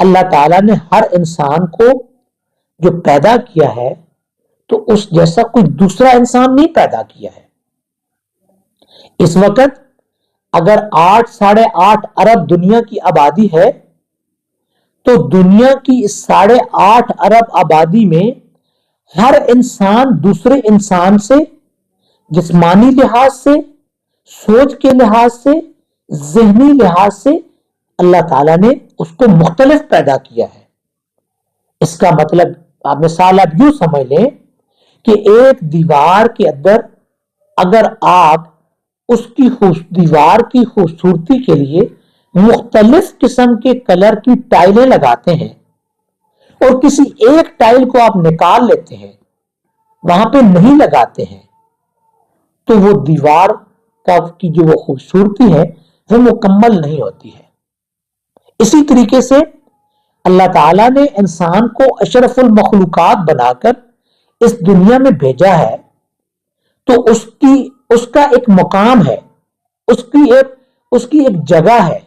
اللہ تعالیٰ نے ہر انسان کو جو پیدا کیا ہے تو اس جیسا کوئی دوسرا انسان نہیں پیدا کیا ہے. اس وقت اگر 8.5 ارب دنیا کی آبادی ہے تو دنیا کی اس 8.5 ارب آبادی میں ہر انسان دوسرے انسان سے جسمانی لحاظ سے، سوچ کے لحاظ سے، ذہنی لحاظ سے اللہ تعالیٰ نے اس کو مختلف پیدا کیا ہے. اس کا مطلب آپ مثال آپ یوں سمجھ لیں کہ ایک دیوار کے اندر اگر آپ اس کی دیوار کی خوبصورتی کے لیے مختلف قسم کے کلر کی ٹائلیں لگاتے ہیں اور کسی ایک ٹائل کو آپ نکال لیتے ہیں، وہاں پہ نہیں لگاتے ہیں، تو وہ دیوار کی جو وہ خوبصورتی ہے وہ مکمل نہیں ہوتی ہے. اسی طریقے سے اللہ تعالیٰ نے انسان کو اشرف المخلوقات بنا کر اس دنیا میں بھیجا ہے تو اس کا ایک مقام ہے، اس کی ایک جگہ ہے.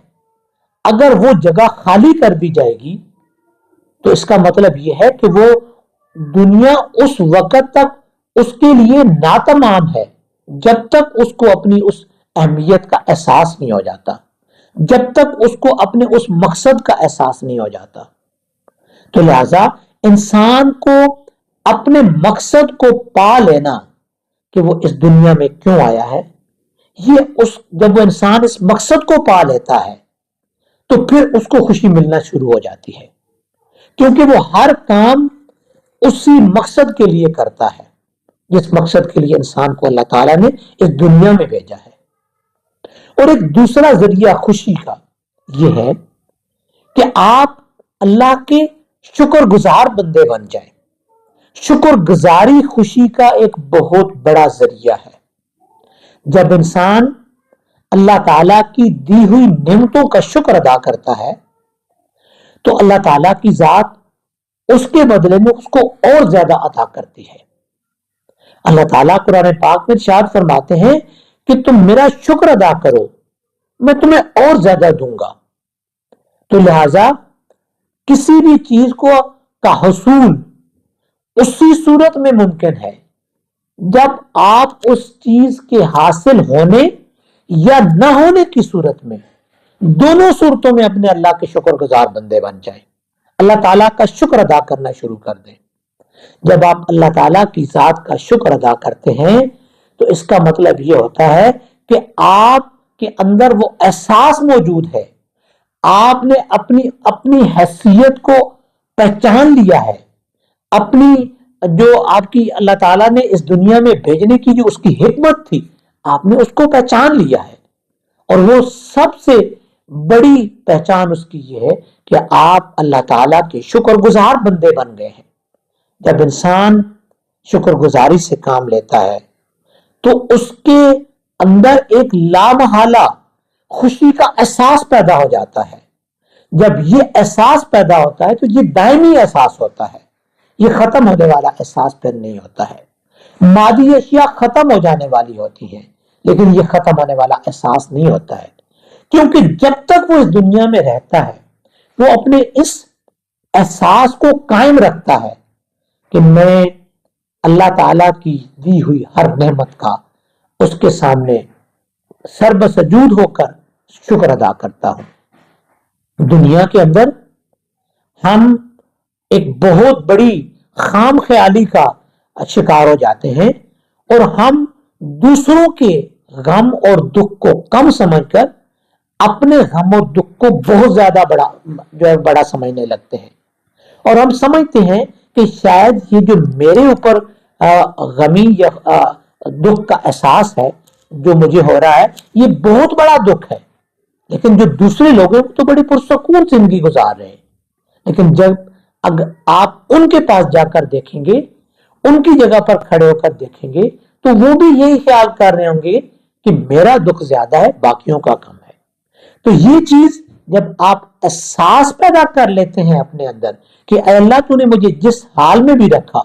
اگر وہ جگہ خالی کر دی جائے گی تو اس کا مطلب یہ ہے کہ وہ دنیا اس وقت تک اس کے لیے ناتمام ہے جب تک اس کو اپنی اس اہمیت کا احساس نہیں ہو جاتا، جب تک اس کو اپنے اس مقصد کا احساس نہیں ہو جاتا. تو لہذا انسان کو اپنے مقصد کو پا لینا کہ وہ اس دنیا میں کیوں آیا ہے، جب وہ انسان اس مقصد کو پا لیتا ہے تو پھر اس کو خوشی ملنا شروع ہو جاتی ہے، کیونکہ وہ ہر کام اسی مقصد کے لیے کرتا ہے جس مقصد کے لیے انسان کو اللہ تعالیٰ نے اس دنیا میں بھیجا ہے. اور ایک دوسرا ذریعہ خوشی کا یہ ہے کہ آپ اللہ کے شکر گزار بندے بن جائیں. شکر گزاری خوشی کا ایک بہت بڑا ذریعہ ہے. جب انسان اللہ تعالیٰ کی دی ہوئی نعمتوں کا شکر ادا کرتا ہے تو اللہ تعالیٰ کی ذات اس کے بدلے میں اس کو اور زیادہ عطا کرتی ہے. اللہ تعالیٰ قرآن پاک میں ارشاد فرماتے ہیں کہ تم میرا شکر ادا کرو میں تمہیں اور زیادہ دوں گا. تو لہذا کسی بھی چیز کا حصول اسی صورت میں ممکن ہے جب آپ اس چیز کے حاصل ہونے یا نہ ہونے کی صورت میں، دونوں صورتوں میں اپنے اللہ کے شکر گزار بندے بن جائیں، اللہ تعالیٰ کا شکر ادا کرنا شروع کر دیں. جب آپ اللہ تعالیٰ کی ذات کا شکر ادا کرتے ہیں تو اس کا مطلب یہ ہوتا ہے کہ آپ کے اندر وہ احساس موجود ہے، آپ نے اپنی حیثیت کو پہچان لیا ہے، اپنی جو آپ کی اللہ تعالیٰ نے اس دنیا میں بھیجنے کی جو اس کی حکمت تھی آپ نے اس کو پہچان لیا ہے. اور وہ سب سے بڑی پہچان اس کی یہ ہے کہ آپ اللہ تعالیٰ کے شکر گزار بندے بن گئے ہیں. جب انسان شکر گزاری سے کام لیتا ہے تو اس کے اندر ایک لامحالہ خوشی کا احساس پیدا ہو جاتا ہے. جب یہ احساس پیدا ہوتا ہے تو یہ دائمی احساس ہوتا ہے، یہ ختم ہونے والا احساس پھر نہیں ہوتا ہے. مادی اشیاء ختم ہو جانے والی ہوتی ہیں لیکن یہ ختم ہونے والا احساس نہیں ہوتا ہے، کیونکہ جب تک وہ اس دنیا میں رہتا ہے وہ اپنے اس احساس کو قائم رکھتا ہے کہ میں اللہ تعالیٰ کی دی ہوئی ہر نعمت کا اس کے سامنے سر بسجود ہو کر شکر ادا کرتا ہوں. دنیا کے اندر ہم ایک بہت بڑی خام خیالی کا شکار ہو جاتے ہیں اور ہم دوسروں کے غم اور دکھ کو کم سمجھ کر اپنے غم اور دکھ کو بہت زیادہ بڑا سمجھنے لگتے ہیں، اور ہم سمجھتے ہیں کہ شاید یہ جو میرے اوپر غمی یا دکھ کا احساس ہے جو مجھے ہو رہا ہے یہ بہت بڑا دکھ ہے، لیکن جو دوسرے لوگ ہیں وہ تو بڑی پرسکون زندگی گزار رہے ہیں. لیکن جب اگر آپ ان کے پاس جا کر دیکھیں گے، ان کی جگہ پر کھڑے ہو کر دیکھیں گے تو وہ بھی یہی خیال کر رہے ہوں گے کہ میرا دکھ زیادہ ہے باقیوں کا کم ہے. تو یہ چیز جب آپ احساس پیدا کر لیتے ہیں اپنے اندر کہ اے اللہ تو نے مجھے جس حال میں بھی رکھا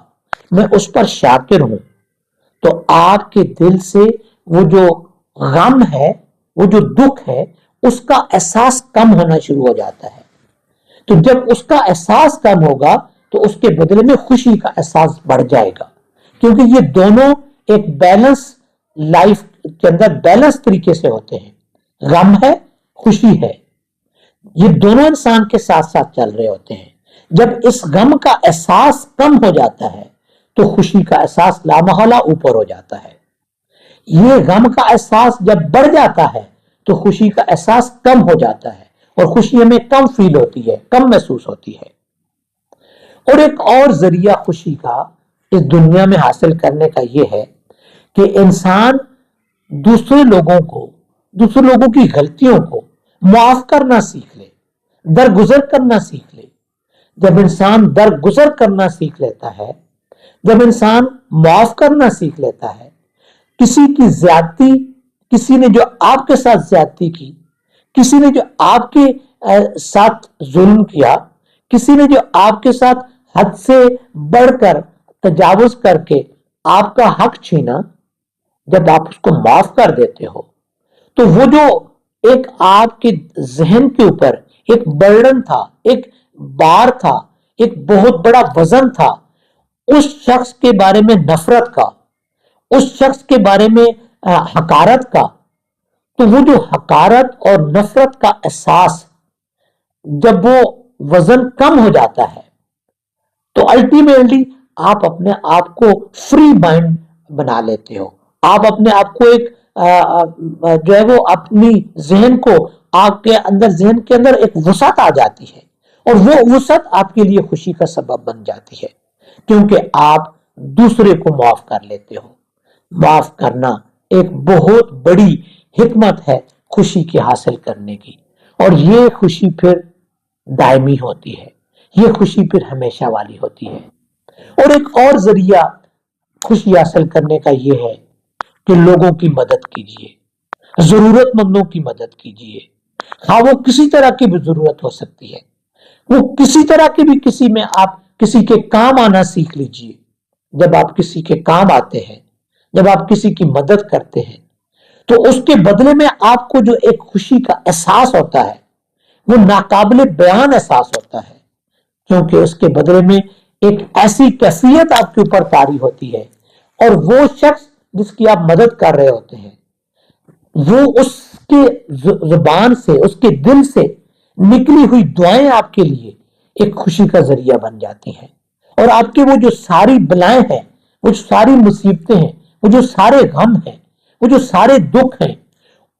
میں اس پر شاکر ہوں، تو آپ کے دل سے وہ جو غم ہے، وہ جو دکھ ہے، اس کا احساس کم ہونا شروع ہو جاتا ہے. تو تو جب اس کا احساس کم ہوگا تو اس کے بدلے میں خوشی کا احساس بڑھ جائے گا، کیونکہ یہ دونوں ایک بیلنس لائف کے اندر بیلنس طریقے سے ہوتے ہیں، غم ہے خوشی ہے، یہ دونوں انسان کے ساتھ ساتھ چل رہے ہوتے ہیں۔ جب اس غم کا احساس کم ہو جاتا ہے تو خوشی کا احساس لامحالہ اوپر ہو جاتا ہے۔ یہ غم کا احساس جب بڑھ جاتا ہے تو خوشی کا احساس کم ہو جاتا ہے، اور خوشی ہمیں کم فیل ہوتی ہے، کم محسوس ہوتی ہے۔ اور ایک اور ذریعہ خوشی کا اس دنیا میں حاصل کرنے کا یہ ہے کہ انسان دوسرے لوگوں کی غلطیوں کو معاف کرنا سیکھ لے، درگزر کرنا سیکھ لے۔ جب انسان درگزر کرنا سیکھ لیتا ہے، جب انسان معاف کرنا سیکھ لیتا ہے، کسی کی زیادتی، کسی نے جو آپ کے ساتھ زیادتی کی، کسی نے جو آپ کے ساتھ ظلم کیا، کسی نے جو آپ کے ساتھ حد سے بڑھ کر تجاوز کر کے آپ کا حق چھینا، جب آپ اس کو معاف کر دیتے ہو تو وہ جو ایک آپ کے ذہن کے اوپر ایک برڈن تھا، ایک بار تھا، ایک بہت بڑا وزن تھا، اس شخص کے بارے میں نفرت کا، اس شخص کے بارے میں حقارت کا، تو وہ جو حقارت اور نفرت کا احساس جب وہ وزن کم ہو جاتا ہے تو الٹیمیٹلی آپ اپنے آپ کو فری مائنڈ بنا لیتے ہو، آپ اپنے آپ کو ایک جو ہے وہ اپنی ذہن کو آپ کے اندر، ذہن کے اندر ایک وسعت آ جاتی ہے، اور وہ وسعت آپ کے لیے خوشی کا سبب بن جاتی ہے، کیونکہ آپ دوسرے کو معاف کر لیتے ہو۔ معاف کرنا ایک بہت بڑی حکمت ہے خوشی کے حاصل کرنے کی، اور یہ خوشی پھر دائمی ہوتی ہے، یہ خوشی پھر ہمیشہ والی ہوتی ہے۔ اور ایک اور ذریعہ خوشی حاصل کرنے کا یہ ہے کہ لوگوں کی مدد کیجیے، ضرورت مندوں کی مدد کیجیے، ہاں وہ کسی طرح کی بھی ضرورت ہو سکتی ہے، وہ کسی طرح کی بھی، کسی میں آپ کسی کے کام آنا سیکھ لیجیے۔ جب آپ کسی کے کام آتے ہیں، جب آپ کسی کی مدد کرتے ہیں تو اس کے بدلے میں آپ کو جو ایک خوشی کا احساس ہوتا ہے وہ ناقابل بیان احساس ہوتا ہے، کیونکہ اس کے بدلے میں ایک ایسی کیفیت آپ کے اوپر طاری ہوتی ہے، اور وہ شخص جس کی آپ مدد کر رہے ہوتے ہیں وہ اس کے زبان سے، اس کے دل سے نکلی ہوئی دعائیں آپ کے لیے ایک خوشی کا ذریعہ بن جاتی ہیں، اور آپ کے وہ جو ساری بلائیں ہیں، وہ جو ساری مصیبتیں ہیں، وہ جو سارے غم ہیں، وہ جو سارے دکھ ہیں،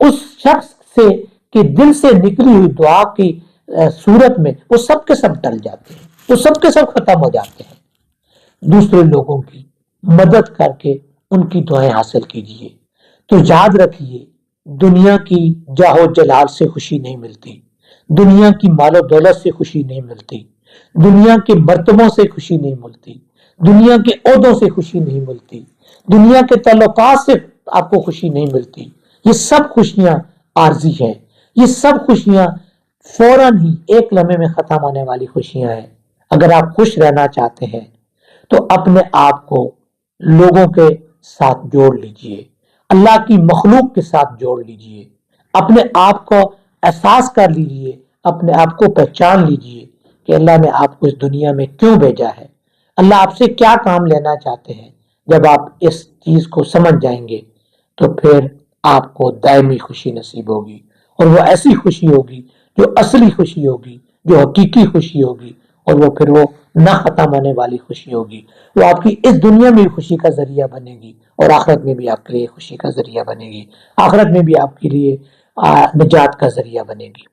اس شخص سے کے دل سے نکلی ہوئی دعا کی صورت میں وہ سب کے سب ٹل جاتے ہیں، وہ سب کے سب ختم ہو جاتے ہیں۔ دوسرے لوگوں کی مدد کر کے ان کی دعائیں حاصل کیجیے۔ تو یاد رکھیے، دنیا کی جاہ و جلال سے خوشی نہیں ملتی، دنیا کی مال و دولت سے خوشی نہیں ملتی، دنیا کے مرتبوں سے خوشی نہیں ملتی، دنیا کے عہدوں سے خوشی نہیں ملتی، دنیا کے تعلقات سے آپ کو خوشی نہیں ملتی۔ یہ سب خوشیاں عارضی ہیں، یہ سب خوشیاں فوراً ہی ایک لمحے میں ختم ہونے والی خوشیاں ہیں۔ اگر آپ خوش رہنا چاہتے ہیں تو اپنے آپ کو لوگوں کے ساتھ جوڑ لیجئے، اللہ کی مخلوق کے ساتھ جوڑ لیجئے، اپنے آپ کو احساس کر لیجئے، اپنے آپ کو پہچان لیجئے کہ اللہ نے آپ کو اس دنیا میں کیوں بھیجا ہے، اللہ آپ سے کیا کام لینا چاہتے ہیں۔ جب آپ اس چیز کو سمجھ جائیں گے تو پھر آپ کو دائمی خوشی نصیب ہوگی، اور وہ ایسی خوشی ہوگی جو اصلی خوشی ہوگی، جو حقیقی خوشی ہوگی، اور وہ پھر وہ نہ ختم ہونے والی خوشی ہوگی۔ وہ آپ کی اس دنیا میں خوشی کا ذریعہ بنے گی، اور آخرت میں بھی آپ کے لیے خوشی کا ذریعہ بنے گی، آخرت میں بھی آپ کے لیے نجات کا ذریعہ بنے گی۔